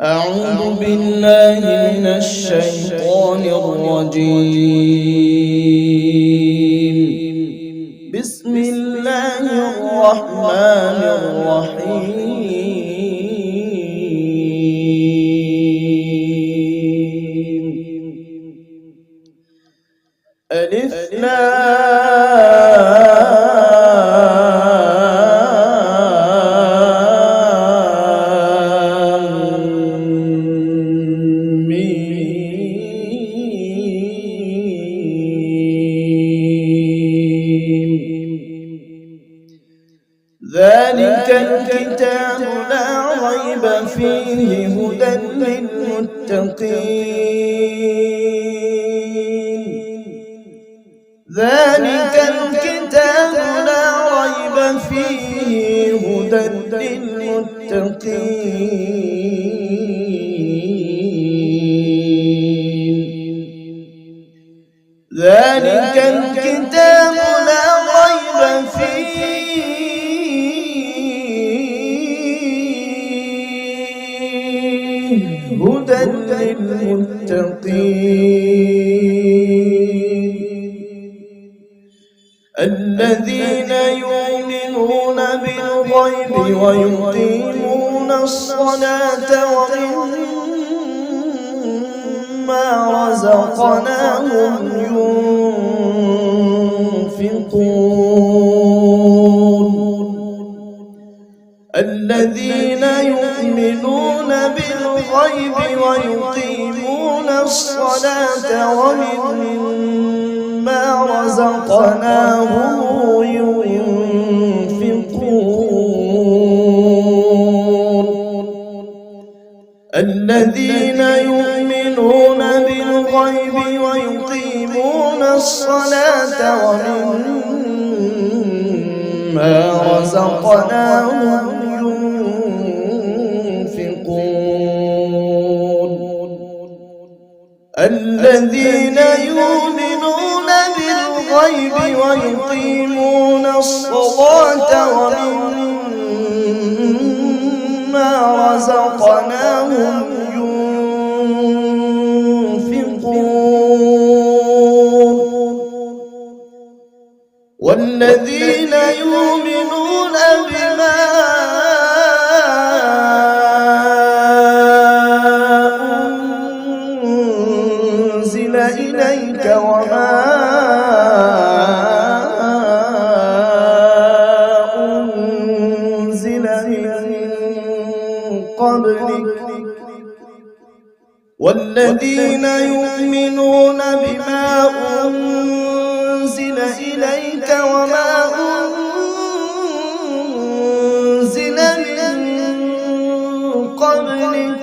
أعوذ بالله من الشيطان الرجيم. بسم الله الرحمن الرحيم. ألف ذلك الكتاب لا ريب فيه هدى للمتقين. ذلك الكتاب لا ريب فيه هدى للمتقين. ذلك الكتاب لا ريب فيه هدى للمتقين الذين يؤمنون بالغيب ويقيمون الصلاة ومما رزقناهم ينفقون. الذين يؤمنون بالغيب ويقيمون الصلاة ومما رزقناهم ينفقون. الذين يؤمنون بالغيب ويقيمون الصلاة ومما رزقناهم ينفقون. الذين يؤمنون بالغيب ويقيمون الصلاة ومما رزقناهم ينفقون. والذين يؤمنون بما أنزل إليك وما أنزل من قبلك. والذين يؤمنون بما أنزل إليك وما أنزل من قبلك.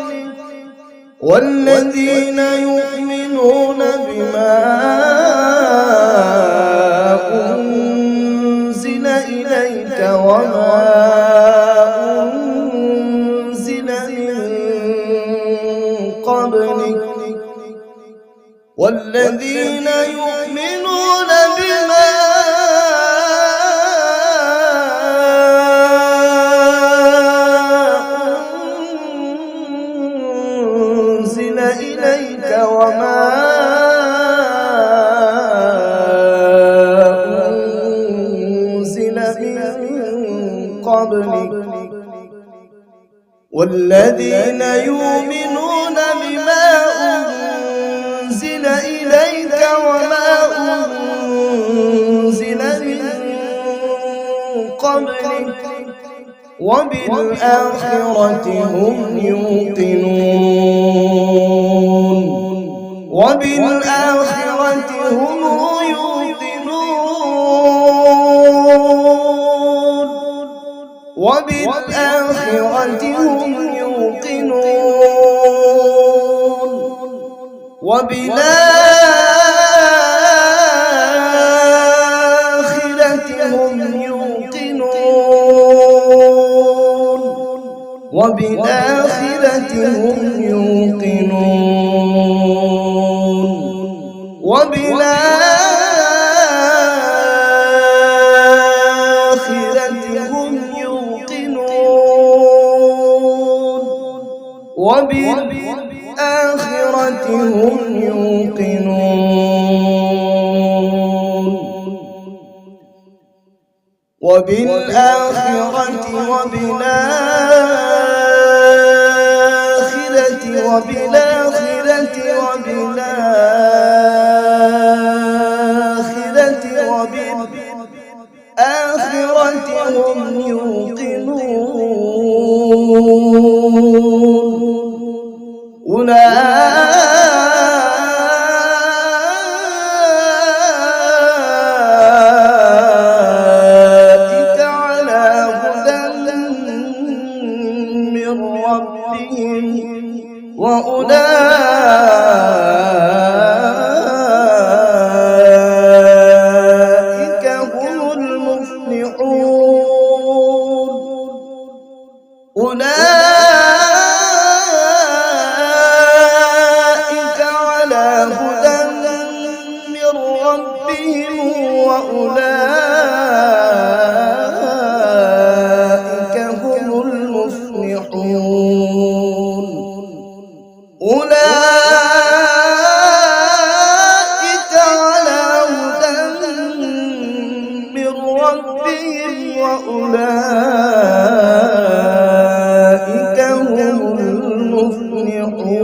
والذين يؤمنون بما أنزل إليك وما أنزل من قبلك. والذين يؤمنون بما أنزل إليك وما أنزل من قبلك. والذين يؤمنون بما أنزل إليك وما أنزل من قبلك وبالآخرة هم يوقنون. وبالآخرة هم يوقنون. وبالآخرة هم يوقنون. وبالآخرة هم يوقنون. وبالآخرة هم يوقنون. وبالآخرة هم يوقنون. وبالآخرة هم يوقنون وبالآخرة هم يوقنون أولئك على هدى من ربهم وأولئك هم المفلحون أولئك على هدى من ربهم وأولئك هم المفلحون أولئك على هدى من ربهم وأولئك هم المفلحون.